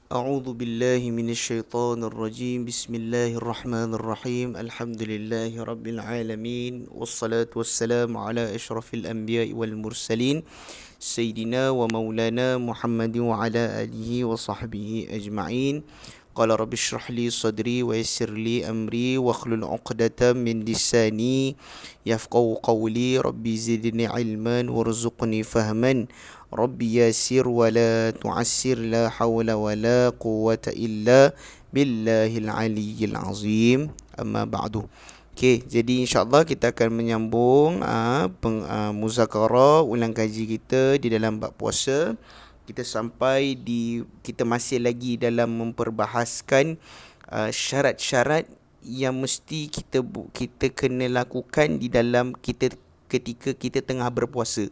أعوذ بالله من الشيطان الرجيم بسم الله الرحمن الرحيم الحمد لله رب العالمين والصلاة والسلام على أشرف الأنبياء والمرسلين سيدنا ومولانا محمد وعلى آله وصحبه أجمعين قال رب اشرح لي صدري ويسر لي أمري واحلل عقدة من لساني يفقهوا قولي ربي زدني علما وارزقني فهما ربي يسر ولا تعسر لا حول ولا قوة إلا بالله العلي العظيم أما بعد. Okey, jadi insya-Allah kita akan menyambung muzakarah ulang kaji kita di dalam bab puasa. Kita masih lagi dalam memperbahaskan syarat-syarat yang mesti kita kena lakukan di dalam kita ketika kita tengah berpuasa.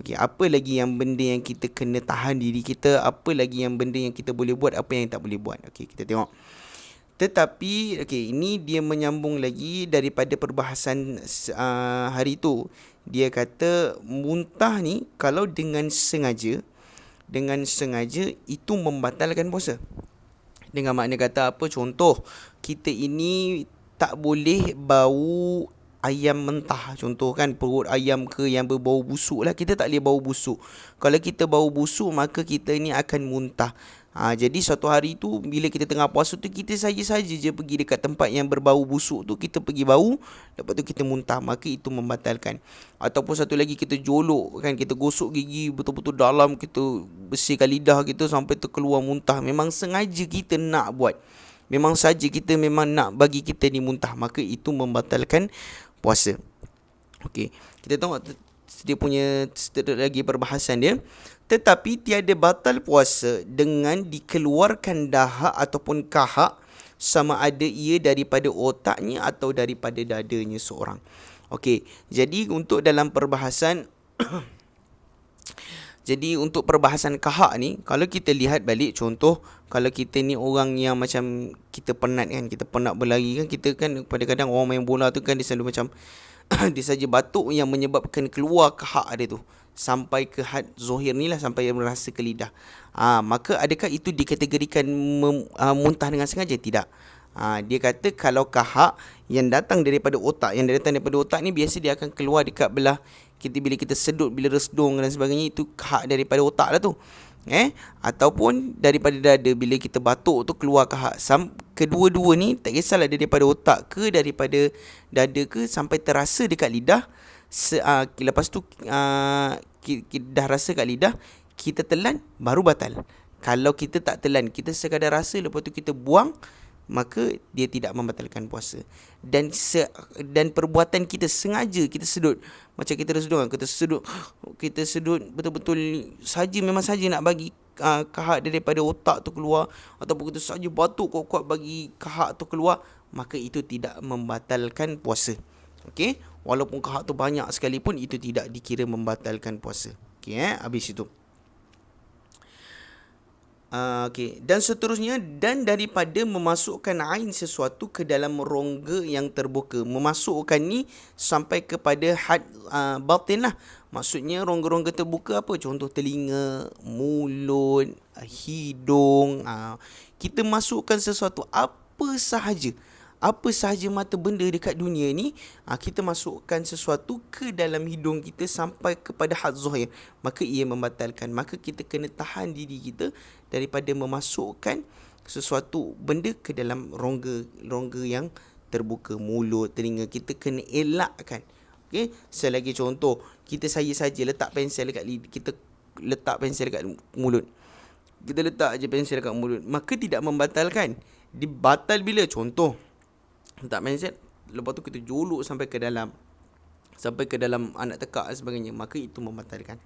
Okey, apa lagi yang benda yang kita kena tahan diri kita, apa lagi yang benda yang kita boleh buat, apa yang tak boleh buat. Okey, kita tengok. Tetapi ini dia menyambung lagi daripada perbahasan hari tu. Dia kata muntah ni kalau dengan sengaja itu membatalkan puasa. Dengan makna kata apa? Contoh, kita ini tak boleh bau ayam mentah. Contoh kan, perut ayam ke yang berbau busuk lah, kita tak boleh bau busuk. Kalau kita bau busuk, maka kita ni akan muntah. Jadi suatu hari tu bila kita tengah puasa tu, kita saja-saja je pergi dekat tempat yang berbau busuk tu, kita pergi bau, lepas tu kita muntah, maka itu membatalkan. Ataupun satu lagi, kita jolok kan, kita gosok gigi betul-betul dalam, kita bersihkan lidah kita sampai terkeluar muntah, memang sengaja kita nak buat, memang saja kita memang nak bagi kita ni muntah, maka itu membatalkan puasa. Okey, kita tengok dia punya lagi perbahasan dia. Tetapi tiada batal puasa dengan dikeluarkan dahak ataupun kahak, sama ada ia daripada otaknya atau daripada dadanya seorang. Okey, jadi untuk dalam perbahasan jadi untuk perbahasan kahak ni, kalau kita lihat balik, contoh kalau kita ni orang yang macam kita penat kan, kita penat berlari kan, kita kan kadang-kadang orang main bola tu kan, dia selalu macam dia saja batuk yang menyebabkan keluar kahak dia tu sampai ke had zohir ni lah, sampai merasa ke lidah. Maka adakah itu dikategorikan muntah dengan sengaja? Tidak. Dia kata kalau kahak yang datang daripada otak, ni biasa dia akan keluar dekat belah kita, bila kita sedut, bila resdung dan sebagainya, itu kahak daripada otak lah tu. Ataupun daripada dada, bila kita batuk tu keluar kahak. Kedua-dua ni tak kisahlah daripada otak ke daripada dada ke, sampai terasa dekat lidah. Lepas tu kita dah rasa kat lidah, kita telan, baru batal. Kalau kita tak telan, kita sekadar rasa, lepas tu kita buang, maka dia tidak membatalkan puasa. Dan perbuatan kita sengaja kita sedut, macam kita resdung, kita sedut betul-betul saja, memang saja nak bagi kahak daripada otak tu keluar, ataupun kita saja batuk kuat-kuat bagi kahak tu keluar, maka itu tidak membatalkan puasa. Okey, walaupun kahak tu banyak sekalipun, itu tidak dikira membatalkan puasa. Okey, habis itu. Okey, dan seterusnya, dan daripada memasukkan ain sesuatu ke dalam rongga yang terbuka. Memasukkan ni sampai kepada had batin lah. Maksudnya rongga-rongga terbuka apa? Contoh telinga, mulut, hidung. Kita masukkan sesuatu apa sahaja mata benda dekat dunia ni, kita masukkan sesuatu ke dalam hidung kita sampai kepada had zahir, maka ia membatalkan. Maka kita kena tahan diri kita daripada memasukkan sesuatu benda ke dalam rongga yang terbuka, mulut, telinga, kita kena elakkan. Okey, selagi contoh, kita saja letak pensel dekat kita letak pensel dekat mulut. Kita letak je pensel dekat mulut, maka tidak membatalkan. Dibatal bila? Contoh, letak pensel, lepas tu kita jolok sampai ke dalam anak tekak dan sebagainya, maka itu membatalkan.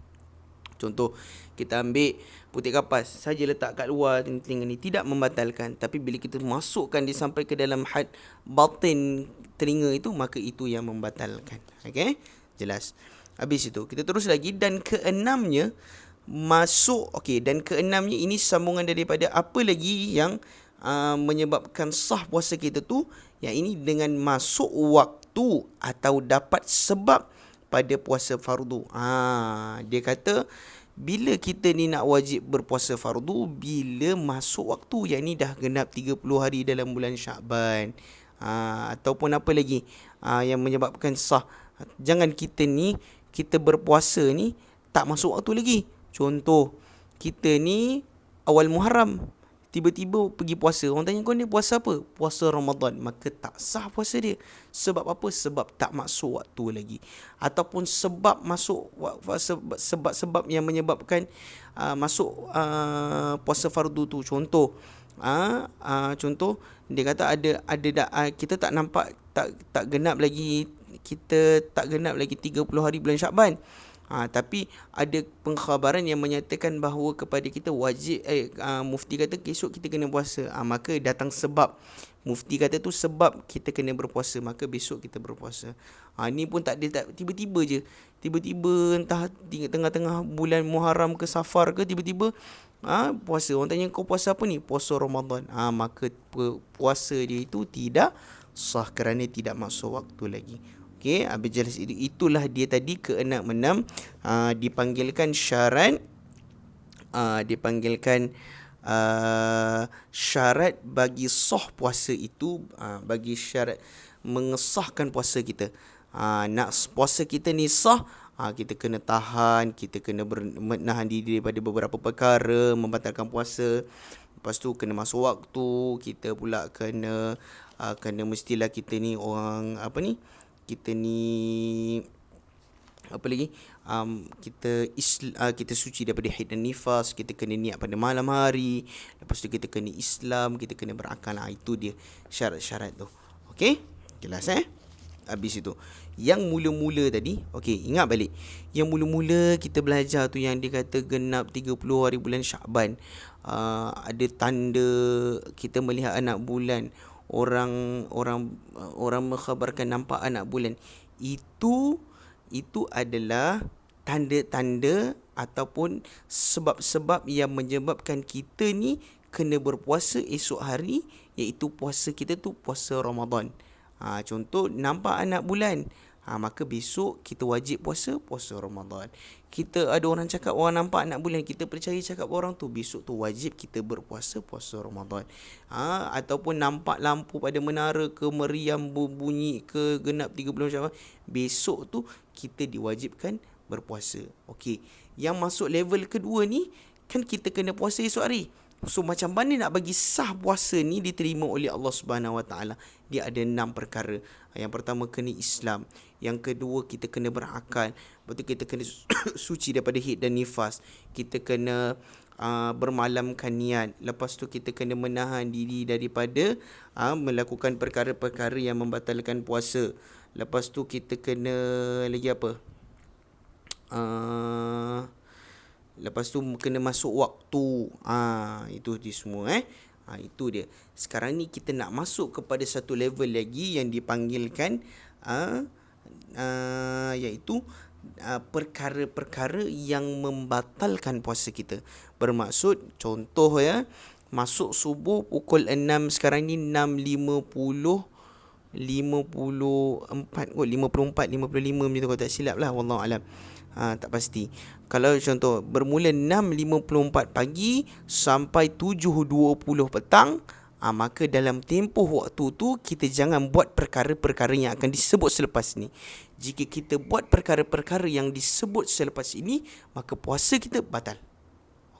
Contoh, kita ambil putih kapas saja letak kat luar telinga ni, tidak membatalkan. Tapi bila kita masukkan dia sampai ke dalam had batin telinga itu, maka itu yang membatalkan. Okey, jelas. Habis itu kita terus lagi, dan keenamnya ini sambungan daripada apa lagi yang menyebabkan sah puasa kita tu, yang ini dengan masuk waktu atau dapat sebab pada puasa fardu. Dia kata Bila kita ni nak wajib berpuasa fardu bila masuk waktu, yang ni dah genap 30 hari dalam bulan Syakban. Ataupun apa lagi yang menyebabkan sah. Jangan kita berpuasa ni tak masuk waktu lagi. Contoh, kita ni awal Muharram tiba-tiba pergi puasa. Orang tanya, kau ni puasa apa? Puasa Ramadan. Maka tak sah puasa dia. Sebab apa? Sebab tak masuk waktu lagi. Ataupun sebab masuk sebab yang menyebabkan masuk puasa fardu tu. Contoh, contoh dia kata kita tak nampak, tak genap lagi, kita tak genap lagi 30 hari bulan Syakban. Tapi ada pengkhabaran yang menyatakan bahawa kepada kita wajib mufti kata esok kita kena puasa. Maka datang sebab. Mufti kata tu sebab kita kena berpuasa, maka besok kita berpuasa. Ni pun tak tiba-tiba je. Tiba-tiba entah tengah-tengah bulan Muharram ke Safar ke tiba-tiba puasa. Orang tanya, kau puasa apa ni? Puasa Ramadan. Maka puasa dia itu tidak sah kerana tidak masuk waktu lagi. Okey, habis jelas itulah dia tadi ke-6 dipanggilkan syarat syarat bagi sah puasa itu, bagi syarat mengesahkan puasa kita. Nak puasa kita ni sah, kita kena tahan, kita kena menahan diri daripada beberapa perkara membatalkan puasa. Lepas tu kena masuk waktu, kita pula kena mestilah kita ni orang kita ni apa lagi, kita suci daripada haid dan nifas, kita kena niat pada malam hari, lepas tu kita kena Islam, kita kena berakal. Itu dia syarat-syarat tu. Okey, jelas habis itu yang mula-mula tadi. Okey, ingat balik yang mula-mula kita belajar tu, yang dia kata genap 30 hari bulan Syakban, ada tanda kita melihat anak bulan, orang mengkhabarkan nampak anak bulan. Itu adalah tanda-tanda ataupun sebab-sebab yang menyebabkan kita ni kena berpuasa esok hari, iaitu puasa kita tu puasa Ramadan. Contoh, nampak anak bulan, maka besok kita wajib puasa Ramadan. Kita ada orang cakap orang nampak anak bulan, kita percaya cakap orang tu, besok tu wajib kita berpuasa Ramadan. Ataupun nampak lampu pada menara ke meriam bunyi ke genap 30 Syawal, besok tu kita diwajibkan berpuasa. Okey, yang masuk level kedua ni kan kita kena puasa esok hari. So macam mana nak bagi sah puasa ni diterima oleh Allah Subhanahu Wa Taala? Dia ada 6 perkara. Yang pertama kena Islam, yang kedua kita kena berakal, lepas tu kita kena suci daripada haid dan nifas, kita kena bermalamkan niat, lepas tu kita kena menahan diri daripada melakukan perkara-perkara yang membatalkan puasa, lepas tu kita kena lagi apa? Lepas tu kena masuk waktu. Itu dia semua itu dia. Sekarang ni kita nak masuk kepada satu level lagi yang dipanggilkan iaitu perkara-perkara yang membatalkan puasa kita. Bermaksud, contoh masuk subuh pukul 6, sekarang ni 6.54 kot, 54 55 macam tu kalau tak silap lah, wallahu alam. Tak pasti. Kalau contoh bermula 6.54 pagi sampai 7.20 petang, maka dalam tempoh waktu tu kita jangan buat perkara-perkara yang akan disebut selepas ni. Jika kita buat perkara-perkara yang disebut selepas ini, maka puasa kita batal.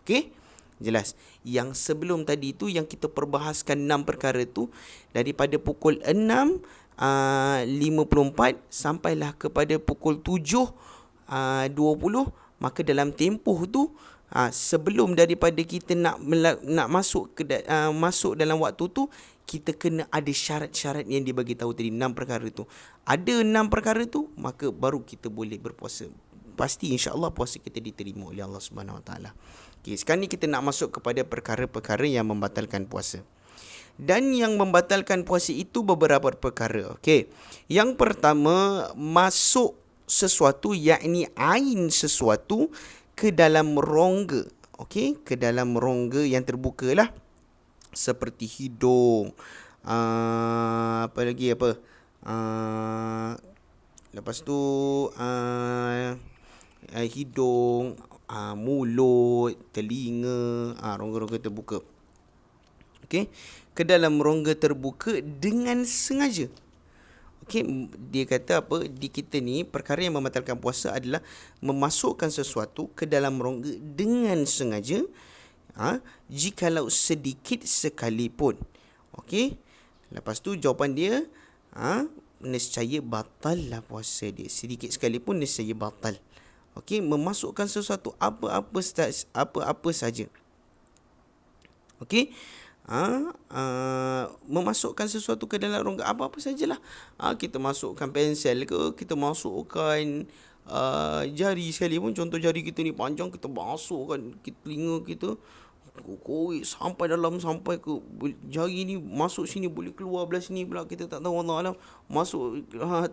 Okey? Jelas. Yang sebelum tadi tu yang kita perbahaskan 6 perkara tu, daripada pukul 6.54 sampailah kepada pukul 7.20, maka dalam tempoh tu sebelum daripada kita nak masuk masuk dalam waktu tu, kita kena ada syarat-syarat yang dibagi tahu tadi, 6 perkara tu. Ada 6 perkara tu, maka baru kita boleh berpuasa. Pasti insya-Allah puasa kita diterima oleh Allah Subhanahu Wa Taala. Okey, sekarang ni kita nak masuk kepada perkara-perkara yang membatalkan puasa. Dan yang membatalkan puasa itu beberapa perkara. Okey. Yang pertama, masuk sesuatu, yakni ain sesuatu ke dalam rongga. Okey, ke dalam rongga yang terbuka lah, seperti hidung, apa lagi lepas tu hidung, mulut, telinga, rongga-rongga terbuka. Okey, ke dalam rongga terbuka dengan sengaja. Okey, dia kata apa? Di kita ni perkara yang membatalkan puasa adalah memasukkan sesuatu ke dalam rongga dengan sengaja, jikalau sedikit sekalipun. Okey. Lepas tu jawapan dia, nescaya batal lah puasa dia. Sedikit sekalipun nescaya batal. Okey, memasukkan sesuatu apa-apa saja. Okey. Memasukkan sesuatu ke dalam rongga apa-apa sajalah. Kita masukkan pensel ke, kita masukkan jari sekali pun, contoh jari kita ni panjang, kita masukkan ke telinga kita, korek sampai dalam, sampai ke jari ni masuk sini, boleh keluar belah sini pula, kita tak tahu, Allah alam. Masuk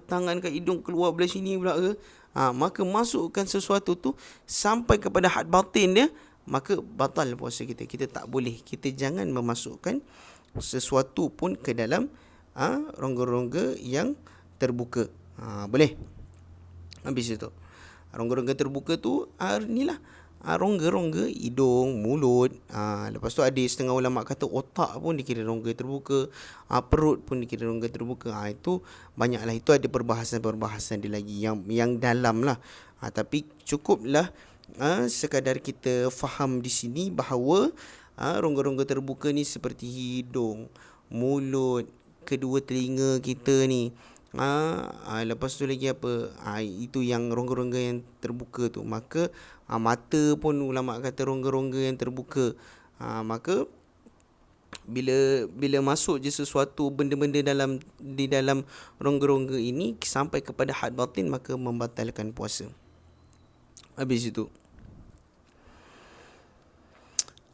tangan ke hidung, keluar belah sini pula ke. Maka masukkan sesuatu tu sampai kepada had batin dia, maka batal puasa kita. Kita tak boleh, kita jangan memasukkan sesuatu pun ke dalam rongga-rongga yang terbuka. Boleh. Habis itu rongga-rongga terbuka tu inilah rongga-rongga hidung, mulut. Lepas tu ada setengah ulama kata otak pun dikira rongga terbuka, perut pun dikira rongga terbuka. Itu banyaklah, itu ada perbahasan dia lagi yang dalam lah. Tapi cukuplah sekadar kita faham di sini bahawa rongga-rongga terbuka ni seperti hidung, mulut, kedua telinga kita ni. Lepas tu lagi apa? Itu yang rongga-rongga yang terbuka tu. Maka mata pun ulama kata rongga-rongga yang terbuka. Maka bila masuk je sesuatu benda-benda di dalam rongga-rongga ini sampai kepada had batin, maka membatalkan puasa. Habis itu.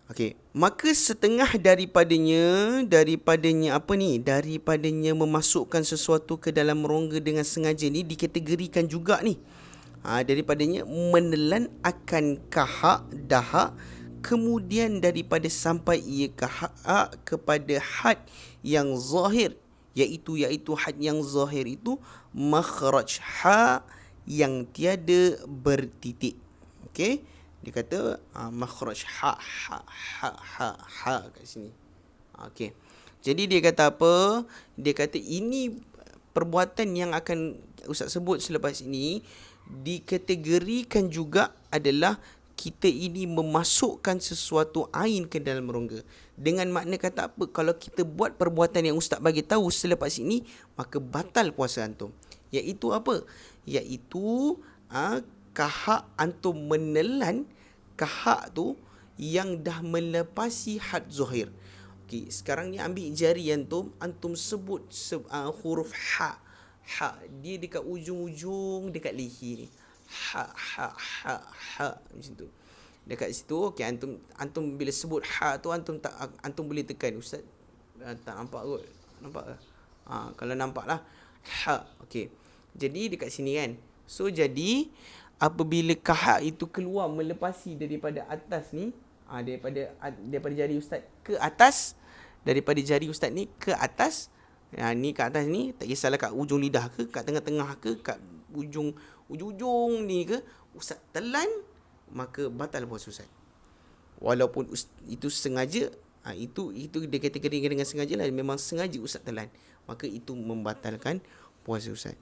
Okey, maka setengah daripadanya memasukkan sesuatu ke dalam rongga dengan sengaja ni dikategorikan juga ni. Daripadanya menelan akan kahak, dahak, kemudian daripada sampai ia kahak kepada had yang zahir, iaitu had yang zahir itu makhraj ha yang tiada bertitik. Okey, dia kata makhraj ha kat sini. Okey. Jadi dia kata apa? Dia kata ini perbuatan yang akan Ustaz sebut selepas ini dikategorikan juga adalah kita ini memasukkan sesuatu ain ke dalam rongga. Dengan makna kata apa? Kalau kita buat perbuatan yang Ustaz bagi tahu selepas ini, maka batal puasa antum. Iaitu apa? Iaitu kahak antum menelan kahak tu yang dah melepasi had zahir. Okey, sekarang ni ambil jari antum sebut huruf ha. Dia dekat ujung-ujung dekat leher ni. Ha macam tu. Dekat situ, okey, antum bila sebut ha tu antum boleh tekan. Ustaz tak nampak kot. Nampak ke? Kalau nampak lah ha. Okey. Jadi dekat sini kan. So jadi apabila kahak itu keluar melepasi daripada atas ni, daripada jari Ustaz ke atas, daripada jari Ustaz ni ke atas, ni kat atas ni, tak kisahlah kat ujung lidah ke, kat tengah-tengah ke, kat ujung ni ke, Ustaz telan, maka batal puasa Ustaz. Walaupun itu sengaja, itu dikategorikan dengan sengaja lah, memang sengaja Ustaz telan, maka itu membatalkan puasa Ustaz.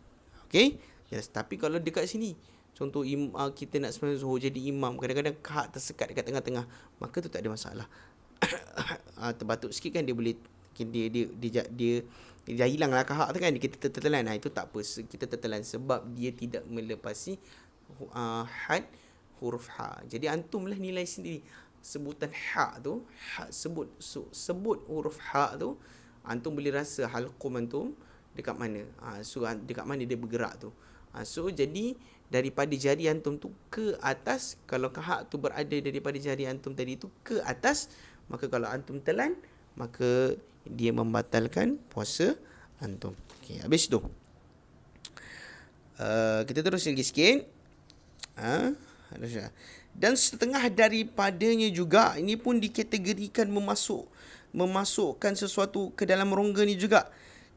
Okey? Yes, tapi kalau dekat sini, contoh kita nak sembahyang zuhur jadi imam, kadang-kadang kahak tersekat dekat tengah-tengah, maka tu tak ada masalah. Terbatuk sikit kan, dia boleh dia hilanglah kahak tu kan, kita tertelan. Itu tak apa, kita tertelan sebab dia tidak melepasi had huruf ha. Jadi antum lah nilai sendiri sebutan ha tu, sebut huruf ha tu, antum boleh rasa halqum antum dekat mana. So dekat mana dia bergerak tu. So jadi daripada jari antum tu ke atas, kalau kahak tu berada daripada jari antum tadi tu ke atas, maka kalau antum telan, maka dia membatalkan puasa antum. Okey, habis tu. Kita terus lagi sikit. Dan setengah daripadanya juga, ini pun dikategorikan memasukkan sesuatu ke dalam rongga ni juga.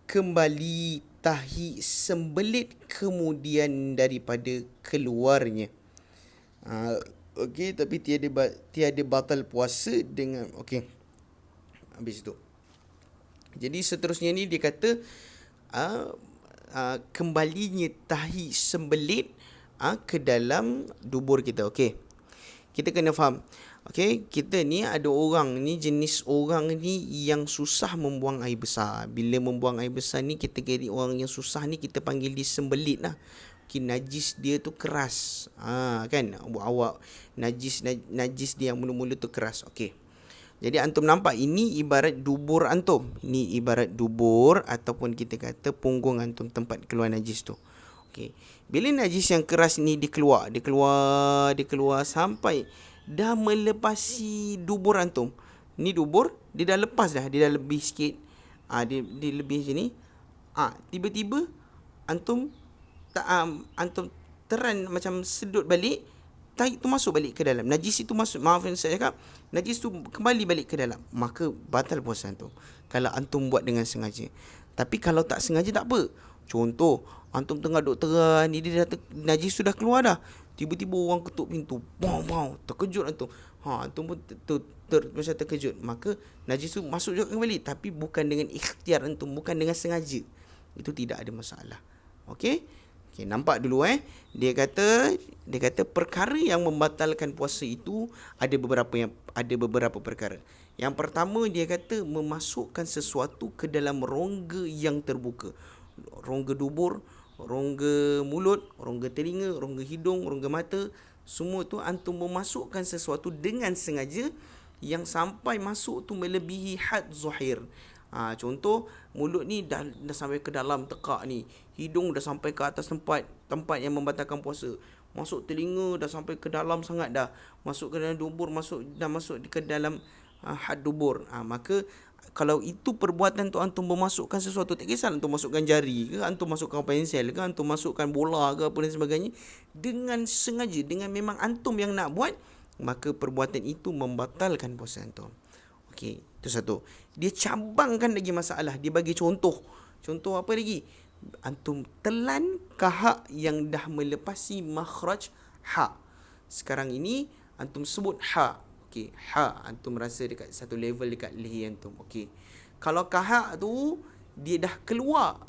Kembali tahi sembelit kemudian daripada keluarnya. Okey, tapi tiada batal puasa dengan habis itu. Jadi seterusnya ni dia kata uh, kembalinya tahi sembelit ke dalam dubur kita. Okey. Kita kena faham. Okey, kita ni ada orang ni, jenis orang ni yang susah membuang air besar. Bila membuang air besar ni, kategori orang yang susah ni kita panggil dia sembelit lah. Okay, najis dia tu keras. Kan awak najis dia yang mula-mula tu keras. Okey. Jadi antum nampak ini ibarat dubur antum. Ini ibarat dubur ataupun kita kata punggung antum, tempat keluar najis tu. Okey. Bila najis yang keras ni dia keluar sampai dah melepasi dubur antum. Ni dubur dia dah lepas dah, dia dah lebih sikit. Dia lebih sini. Tiba-tiba antum antum teran macam sedut balik, tahi tu masuk balik ke dalam. Najis itu masuk, maaf yang saya cakap, najis tu kembali balik ke dalam. Maka batal puasa antum kalau antum buat dengan sengaja. Tapi kalau tak sengaja tak apa. Contoh, antum tengah duk teran ni, dia dah najis sudah keluar dah. Tiba-tiba orang ketuk pintu. Bau, terkejut antum. Antum pun macam terkejut. Maka najis tu masuk juga kembali, tapi bukan dengan ikhtiar antum, bukan dengan sengaja. Itu tidak ada masalah. Okey? Okay, nampak dulu Dia kata perkara yang membatalkan puasa itu ada beberapa perkara. Yang pertama dia kata memasukkan sesuatu ke dalam rongga yang terbuka. Rongga dubur, rongga mulut, rongga telinga, rongga hidung, rongga mata, semua tu antum memasukkan sesuatu dengan sengaja yang sampai masuk tu melebihi had zahir. Contoh, mulut ni dah sampai ke dalam tekak ni. Hidung dah sampai ke atas tempat yang membatalkan puasa. Masuk telinga dah sampai ke dalam sangat dah. Masuk ke dalam dubur, masuk ke dalam had dubur. Maka kalau itu perbuatan tu antum memasukkan sesuatu, tak kisah antum masukkan jari ke, antum masukkan pensel ke, antum masukkan bola ke apa dan sebagainya, dengan sengaja, dengan memang antum yang nak buat, maka perbuatan itu membatalkan puasa antum. Okey, itu satu. Dia cabangkan lagi masalah. Dia bagi contoh. Contoh apa lagi? Antum telan kahak yang dah melepasi makhraj ha. Sekarang ini antum sebut ha. Okey, ha antum rasa dekat satu level dekat leher antum. Okey. Kalau kahak tu dia dah keluar,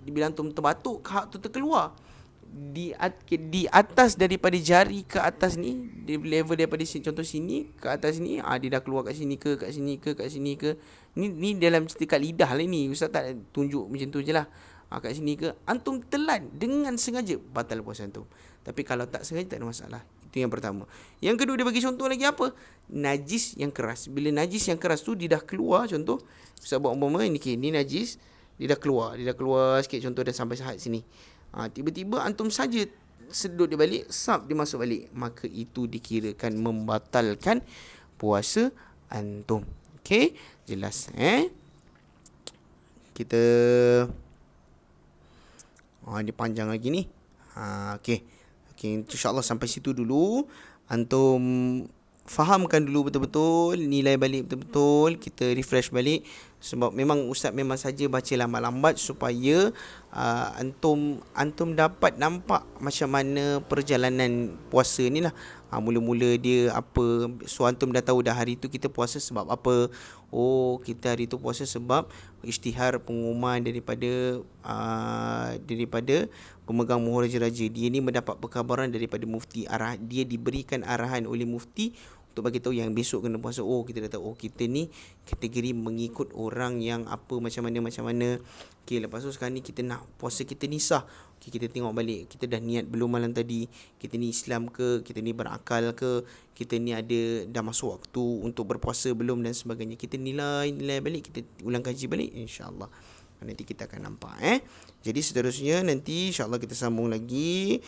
bila antum terbatuk, kahak tu terkeluar. Di atas daripada jari ke atas ni, di level daripada sini, contoh sini ke atas ni, dia dah keluar kat sini ke, kat sini ke, kat sini ke. Ni dalam cerita kat lidah lah ni. Ustaz tak tunjuk macam tu je lah. Kat sini ke, antum telan dengan sengaja, batal puasa antum. Tapi kalau tak sengaja tak ada masalah. Itu yang pertama. Yang kedua dia bagi contoh lagi apa? Najis yang keras. Bila najis yang keras tu dia dah keluar, contoh Ustaz buat umpama ni najis, dia dah keluar sikit, contoh dah sampai sahat sini. Tiba-tiba antum saja sedut dia balik, dia masuk balik, maka itu dikirakan membatalkan puasa antum. Okey, jelas kita dia panjang lagi ni. Okey, insya-Allah sampai situ dulu. Antum fahamkan dulu betul-betul, nilai balik betul-betul, kita refresh balik. Sebab memang Ustaz memang saja baca lambat-lambat supaya antum dapat nampak macam mana perjalanan puasa ni lah. Mula-mula dia apa, so antum dah tahu dah hari tu kita puasa sebab apa. Kita hari tu puasa sebab isytihar pengumuman daripada pemegang muhur raja-raja. Dia ni mendapat perkabaran daripada mufti, dia diberikan arahan oleh mufti untuk bagi tahu yang besok kena puasa. Kita dah tahu kita ni kategori mengikut orang yang apa macam mana. Okey, lepas tu sekarang ni kita nak puasa, kita ni sah. Okey, kita tengok balik, kita dah niat belum malam tadi, kita ni Islam ke, kita ni berakal ke, kita ni dah masuk waktu untuk berpuasa belum dan sebagainya. Kita nilai balik, kita ulang kaji balik, insya-Allah. Nanti kita akan nampak Jadi seterusnya nanti insya-Allah kita sambung lagi.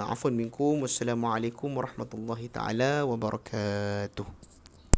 Afwan minkum. Wassalamualaikum warahmatullahi taala wabarakatuh.